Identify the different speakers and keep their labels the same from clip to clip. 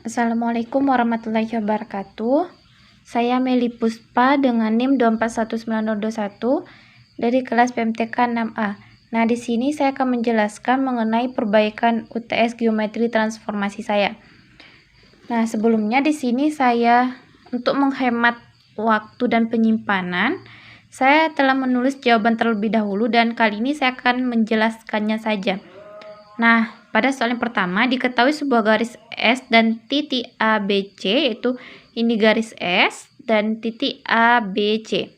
Speaker 1: Assalamualaikum warahmatullahi wabarakatuh. Saya Meli Puspa dengan NIM 2419021 dari kelas PMTK 6A. Nah, di sini saya akan menjelaskan mengenai perbaikan UTS Geometri Transformasi saya. Nah, sebelumnya di sini saya untuk menghemat waktu dan penyimpanan, saya telah menulis jawaban terlebih dahulu dan kali ini saya akan menjelaskannya saja. Nah, pada soal yang pertama, diketahui sebuah garis S dan titik ABC, yaitu ini garis S dan titik ABC.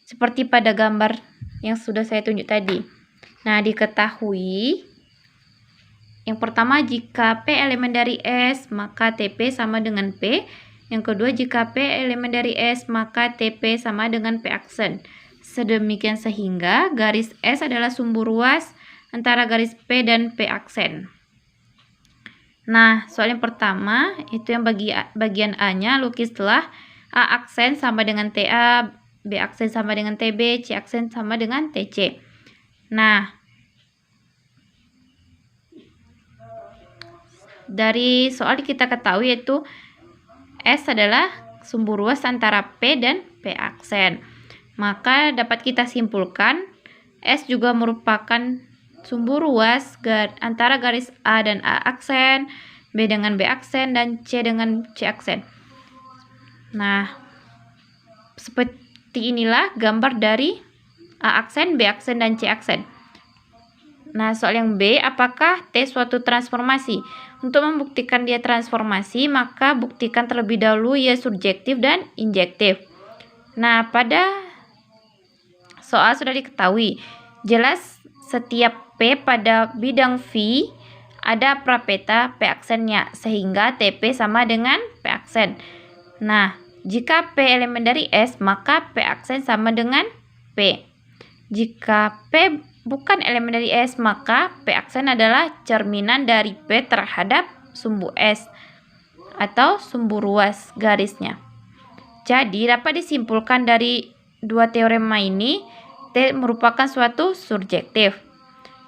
Speaker 1: Seperti pada gambar yang sudah saya tunjuk tadi. Nah, diketahui yang pertama, jika P elemen dari S, maka TP sama dengan P. Yang kedua, jika P elemen dari S, maka TP sama dengan P aksen. Sedemikian sehingga garis S adalah sumbu ruas antara garis P dan P aksen. Nah, soal yang pertama itu yang bagian A-nya, lukislah A aksen sama dengan TA, B aksen sama dengan TB, C aksen sama dengan TC. Nah, dari soal kita ketahui yaitu S adalah sumbu ruas antara P dan P aksen. Maka dapat kita simpulkan S juga merupakan sumbu ruas antara garis A dan A aksen, B dengan B aksen, dan C dengan C aksen. Nah, seperti inilah gambar dari A aksen, B aksen, dan C aksen. Nah, soal yang B, apakah T suatu transformasi? Untuk membuktikan dia transformasi, maka buktikan terlebih dahulu ia surjektif dan injektif. Nah, pada soal sudah diketahui, jelas setiap P pada bidang V ada prapeta P aksennya, sehingga TP sama dengan P aksen. Nah, jika P elemen dari S, maka P aksen sama dengan P. Jika P bukan elemen dari S, maka P aksen adalah cerminan dari P terhadap sumbu S atau sumbu ruas garisnya. Jadi, dapat disimpulkan dari dua teorema ini, T merupakan suatu surjektif.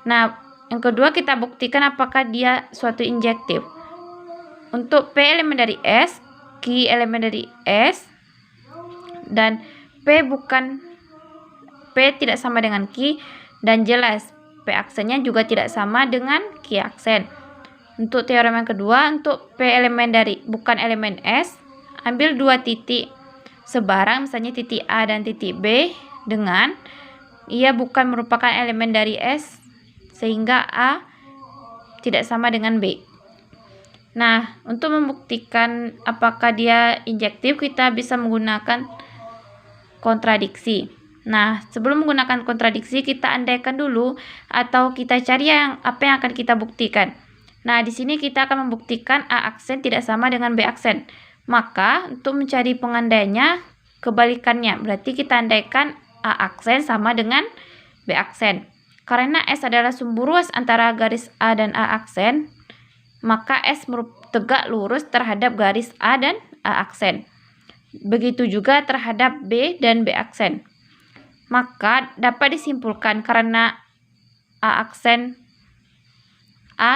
Speaker 1: Nah, yang kedua kita buktikan apakah dia suatu injektif. Untuk P elemen dari S, Q elemen dari S, dan P tidak sama dengan Q, dan jelas P aksennya juga tidak sama dengan Q aksen. Untuk teorema yang kedua, untuk P elemen dari bukan elemen S, ambil dua titik sebarang, misalnya titik A dan titik B, dengan ia bukan merupakan elemen dari S, sehingga A tidak sama dengan B. Nah, untuk membuktikan apakah dia injektif, kita bisa menggunakan kontradiksi. Nah, sebelum menggunakan kontradiksi, kita andaikan dulu atau kita cari apa yang akan kita buktikan. Nah, di sini kita akan membuktikan A aksen tidak sama dengan B aksen. Maka, untuk mencari pengandaiannya, kebalikannya. Berarti kita andaikan A aksen sama dengan B aksen. Karena S adalah sumbu ruas antara garis A dan A aksen, maka S tegak lurus terhadap garis A dan A aksen. Begitu juga terhadap B dan B aksen. Maka dapat disimpulkan karena A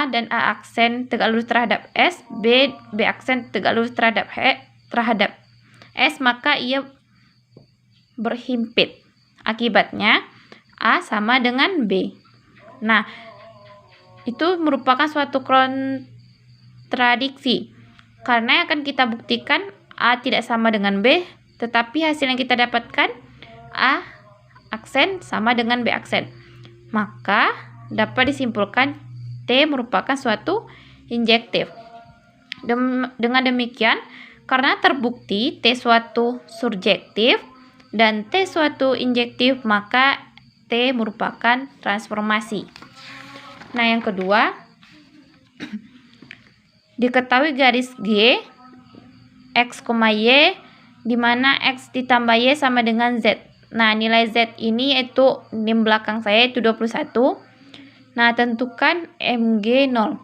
Speaker 1: dan A aksen tegak lurus terhadap S, B aksen tegak lurus terhadap S, maka ia berhimpit. Akibatnya A sama dengan B. Nah, itu merupakan suatu kontradiksi. Karena yang akan kita buktikan A tidak sama dengan B, tetapi hasil yang kita dapatkan A aksen sama dengan B aksen. Maka dapat disimpulkan T merupakan suatu injektif. Dengan demikian, karena terbukti T suatu surjektif dan T suatu injektif, maka T merupakan transformasi. Nah, yang kedua, diketahui garis G X, Y, di mana X ditambah Y sama dengan Z. Nah, nilai Z ini yaitu NIM belakang saya yaitu 21. Nah, tentukan MG 0.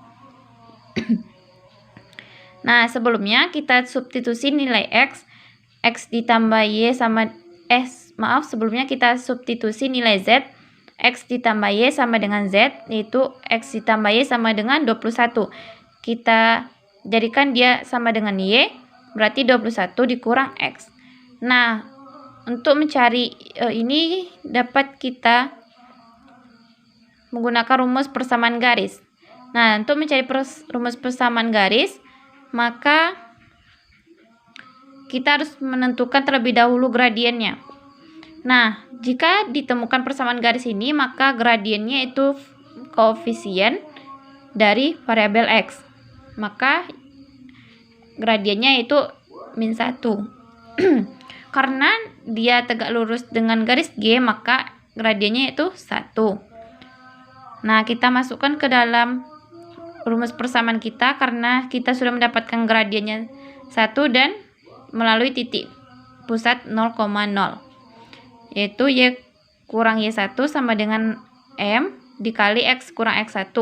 Speaker 1: Nah, sebelumnya kita substitusi nilai X ditambah Y sama sebelumnya kita substitusi nilai Z, X ditambah Y sama dengan Z, yaitu X ditambah Y sama dengan 21. Kita jadikan dia sama dengan Y, berarti 21 dikurang X. Nah, untuk mencari ini dapat kita menggunakan rumus persamaan garis. Nah, untuk mencari rumus persamaan garis, maka kita harus menentukan terlebih dahulu gradiennya. Nah, jika ditemukan persamaan garis ini, maka gradiennya itu koefisien dari variabel X. Maka gradiennya itu -1. Karena dia tegak lurus dengan garis G, maka gradiennya itu 1. Nah, kita masukkan ke dalam rumus persamaan kita karena kita sudah mendapatkan gradiennya 1 dan melalui titik pusat 0,0, yaitu Y kurang Y1 sama dengan M dikali X kurang X1.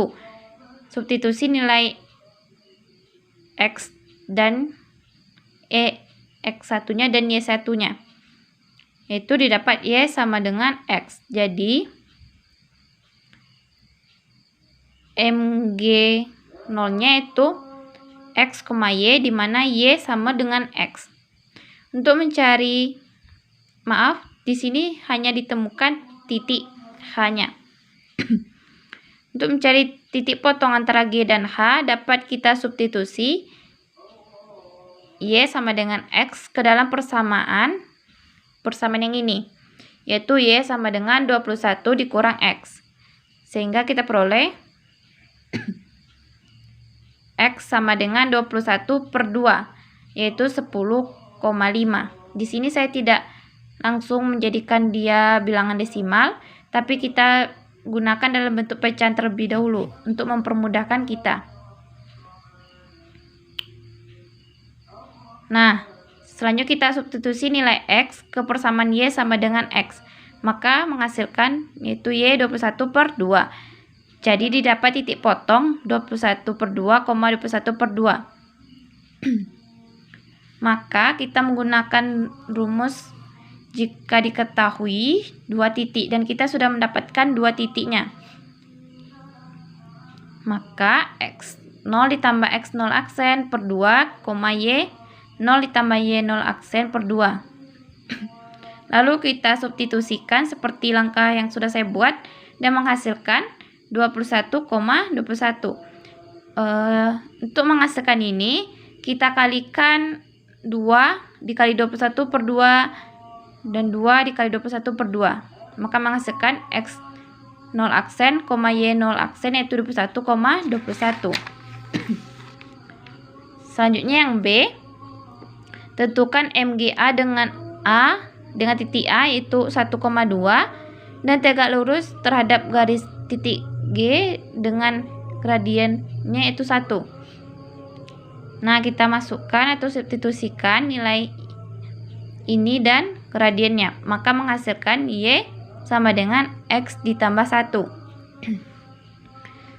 Speaker 1: Substitusi nilai X dan X1-nya dan Y1-nya, yaitu didapat Y sama dengan X. Jadi MG 0-nya itu X, Y, di mana Y sama dengan X. Untuk mencari, di sini hanya ditemukan titik H-nya. Untuk mencari titik potong antara G dan H, dapat kita substitusi Y sama dengan X ke dalam persamaan yang ini, yaitu Y sama dengan 21 dikurang X. Sehingga kita peroleh X sama dengan 21/2, yaitu 10,5. Di sini saya tidak langsung menjadikan dia bilangan desimal, tapi kita gunakan dalam bentuk pecahan terlebih dahulu untuk mempermudahkan kita. Nah, selanjutnya kita substitusi nilai X ke persamaan Y sama dengan X, maka menghasilkan yaitu Y 21/2. Jadi didapat titik potong 21/2, 21/2. Maka kita menggunakan rumus jika diketahui 2 titik dan kita sudah mendapatkan 2 titiknya. Maka X0 ditambah X0 aksen per 2, Y0 ditambah Y0 aksen per 2. Lalu kita substitusikan seperti langkah yang sudah saya buat dan menghasilkan 21,21. Untuk menghasilkan ini kita kalikan 2 dikali 21/2 dan 2 dikali 21/2, maka menghasilkan X0 aksen, Y0 aksen, yaitu 21,21. Selanjutnya yang B, tentukan MGA dengan A dengan titik A yaitu 1,2 dan tegak lurus terhadap garis titik G dengan gradiennya itu 1. Nah, kita masukkan atau substitusikan nilai ini dan gradiennya, maka menghasilkan Y sama dengan X ditambah 1.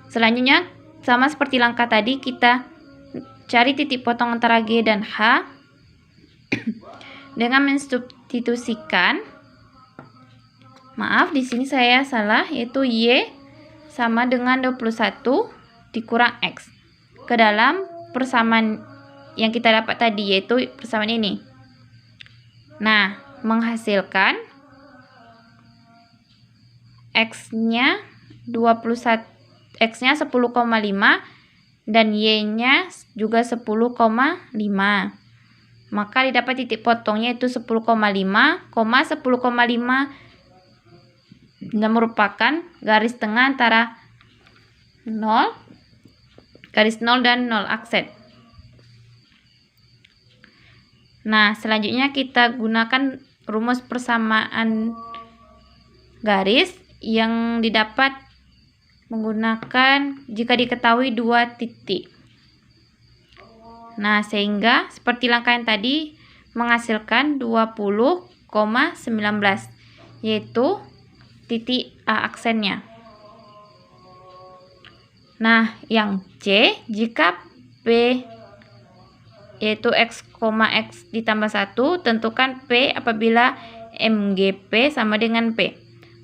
Speaker 1: Selanjutnya, sama seperti langkah tadi, kita cari titik potong antara G dan H dengan mensubstitusikan, di sini saya salah, yaitu Y sama dengan 21 dikurang X ke dalam persamaan yang kita dapat tadi, yaitu persamaan ini. Nah, menghasilkan X-nya 10,5 dan Y-nya juga 10,5. Maka didapat titik potongnya itu 10,5, dan merupakan garis tengah antara garis 0 dan 0 aksen. Nah, selanjutnya kita gunakan rumus persamaan garis yang didapat menggunakan jika diketahui 2 titik. Nah, sehingga seperti langkah yang tadi menghasilkan 20,19, yaitu titik A aksennya. Nah, yang C, jika P yaitu X, X ditambah 1, tentukan P apabila MGP sama dengan P.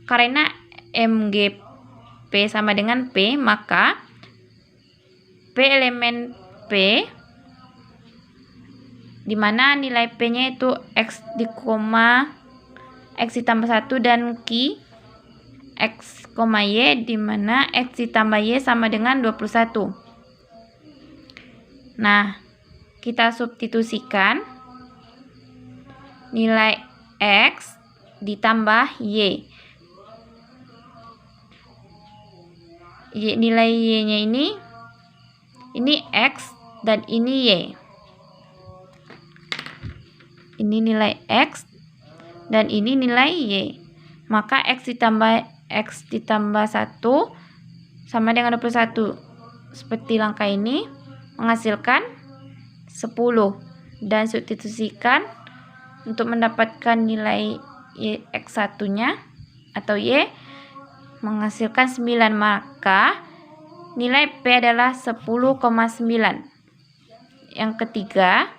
Speaker 1: Karena MGP sama dengan P, maka P elemen P dimana nilai P-nya itu X di koma X ditambah 1 dan Q X, Y, dimana X ditambah Y sama dengan 21. Nah, kita substitusikan nilai X ditambah Y. Nilai Y-nya ini X dan ini Y. Ini nilai X dan ini nilai Y. Maka X ditambah 1 sama dengan 21. Seperti langkah ini menghasilkan 10. Dan substitusikan untuk mendapatkan nilai X1-nya atau Y menghasilkan 9. Maka nilai P adalah 10,9. Yang ketiga,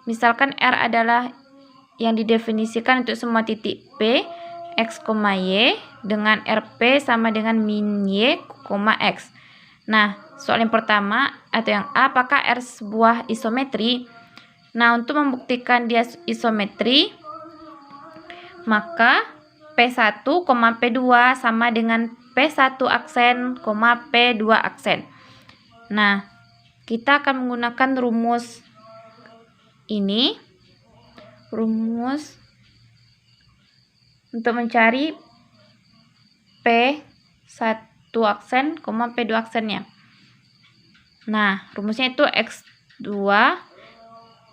Speaker 1: misalkan R adalah yang didefinisikan untuk semua titik P, X, Y dengan RP sama dengan min Y, X. Nah, soal yang pertama atau yang A, apakah R sebuah isometri? Nah, untuk membuktikan dia isometri, maka P1, P2 sama dengan P1 aksen, P2 aksen. Nah, kita akan menggunakan rumus ini. Rumus untuk mencari P1 aksen, P2 aksennya. Nah, rumusnya itu X2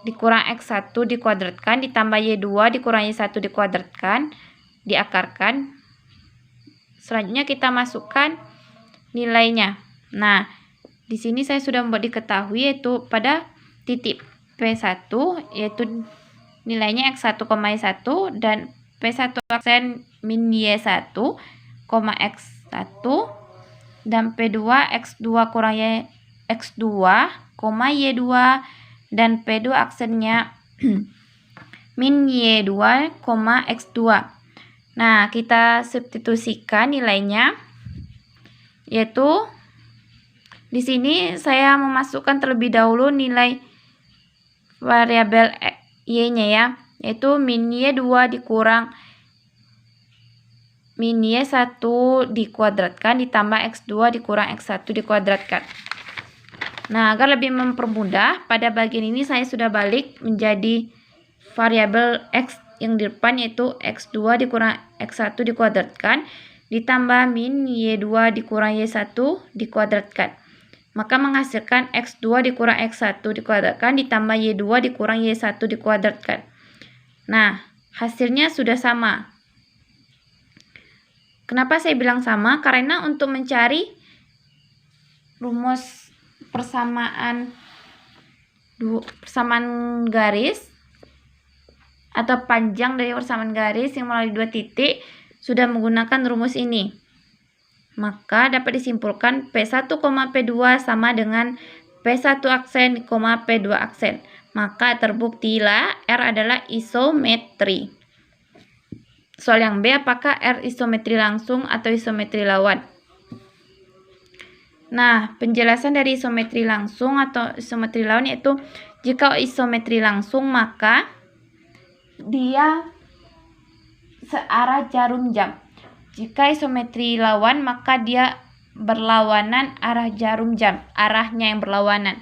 Speaker 1: dikurang X1 dikuadratkan ditambah Y2 dikurang Y1 dikuadratkan diakarkan. Selanjutnya kita masukkan nilainya. Nah, di sini saya sudah membuat diketahui yaitu pada titik P1 yaitu nilainya X1, Y1 dan P1 aksen min Y1, X1 dan P2 X2 kurang X2, Y2 dan P2 aksennya min Y2, X2. Nah, kita substitusikan nilainya yaitu di sini saya memasukkan terlebih dahulu nilai variabel Y-nya ya, yaitu min Y2 dikurang min Y1 dikuadratkan ditambah X2 dikurang X1 dikuadratkan. Nah, agar lebih mempermudah, pada bagian ini saya sudah balik menjadi variabel X yang di depan yaitu X2 dikurang X1 dikuadratkan ditambah min Y2 dikurang Y1 dikuadratkan. Maka menghasilkan X2 dikurang X1 dikuadratkan ditambah Y2 dikurang Y1 dikuadratkan. Nah, hasilnya sudah sama. Kenapa saya bilang sama? Karena untuk mencari rumus persamaan garis atau panjang dari persamaan garis yang melalui dua titik sudah menggunakan rumus ini. Maka dapat disimpulkan P1, P2 sama dengan P1 aksen, P2 aksen. Maka terbuktilah R adalah isometri. Soal yang B, apakah R isometri langsung atau isometri lawan? Nah, penjelasan dari isometri langsung atau isometri lawan yaitu jika isometri langsung maka dia searah jarum jam. Jika isometri lawan maka dia berlawanan arah jarum jam, arahnya yang berlawanan.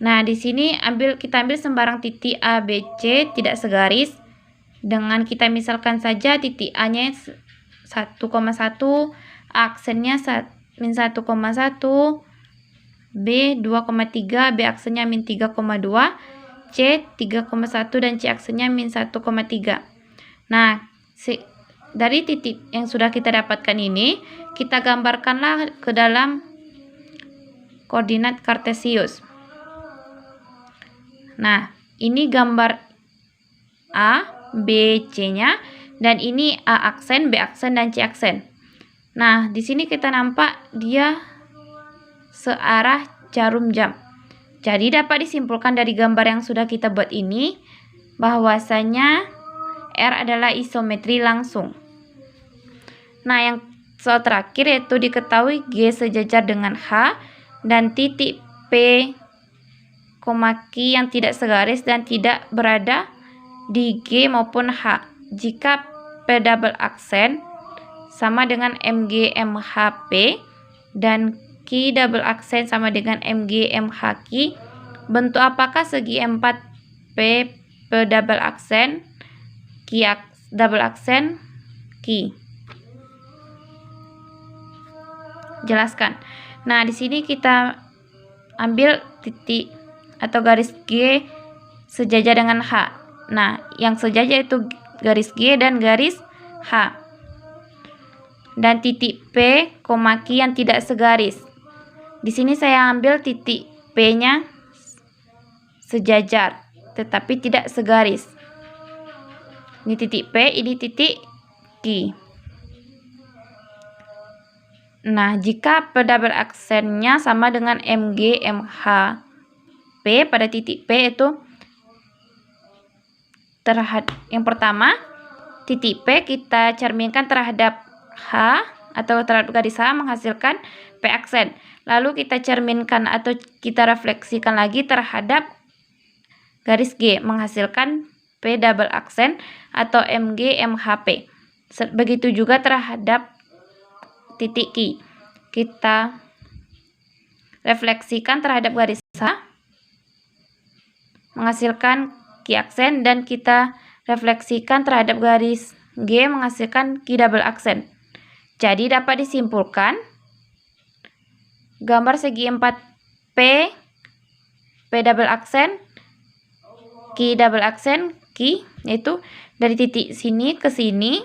Speaker 1: Nah, di sini kita ambil sembarang titik A, B, C tidak segaris. Dengan kita misalkan saja titik A-nya 1,1, aksennya min 1,1, B 2,3, B aksennya min 3,2, C 3,1 dan C aksennya min 1,3. Nah, dari titik yang sudah kita dapatkan ini, kita gambarkanlah ke dalam koordinat kartesius. Nah, ini gambar A, B, C-nya, dan ini A aksen, B aksen, dan C aksen. Nah, di sini kita nampak dia searah jarum jam. Jadi dapat disimpulkan dari gambar yang sudah kita buat ini bahwasanya R adalah isometri langsung. Nah, yang soal terakhir yaitu diketahui G sejajar dengan H dan titik P, koma Ki yang tidak segaris dan tidak berada di G maupun H. Jika P double aksen sama dengan MG MH P dan Ki double aksen sama dengan MG MH Ki, bentuk apakah segi 4P P double aksen Ki double aksen Ki? Jelaskan. Nah, di sini kita ambil titik atau garis G sejajar dengan H. Nah, yang sejajar itu garis G dan garis H. Dan titik P, Ki yang tidak segaris. Di sini saya ambil titik P-nya sejajar, tetapi tidak segaris. Ini titik P, ini titik Q. Nah, jika P double aksennya sama dengan MG MH P pada titik P itu yang pertama, titik P kita cerminkan terhadap H atau terhadap garis H menghasilkan P aksen. Lalu kita cerminkan atau kita refleksikan lagi terhadap garis G menghasilkan P double aksen atau MG MHP. Begitu juga terhadap titik Q. Kita refleksikan terhadap garis H menghasilkan Q aksen dan kita refleksikan terhadap garis G menghasilkan Q double aksen. Jadi dapat disimpulkan gambar segi 4P P double aksen Q double aksen Q, yaitu dari titik sini ke sini,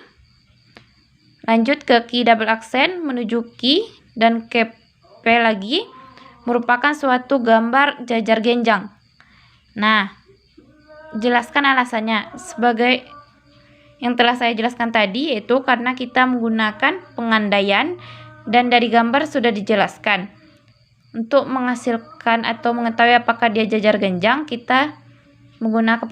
Speaker 1: lanjut ke Q double aksen menuju Q dan ke P lagi, merupakan suatu gambar jajar genjang. Nah, jelaskan alasannya. Sebagai yang telah saya jelaskan tadi, yaitu karena kita menggunakan pengandaian dan dari gambar sudah dijelaskan. Untuk menghasilkan atau mengetahui apakah dia jajar genjang, kita menggunakan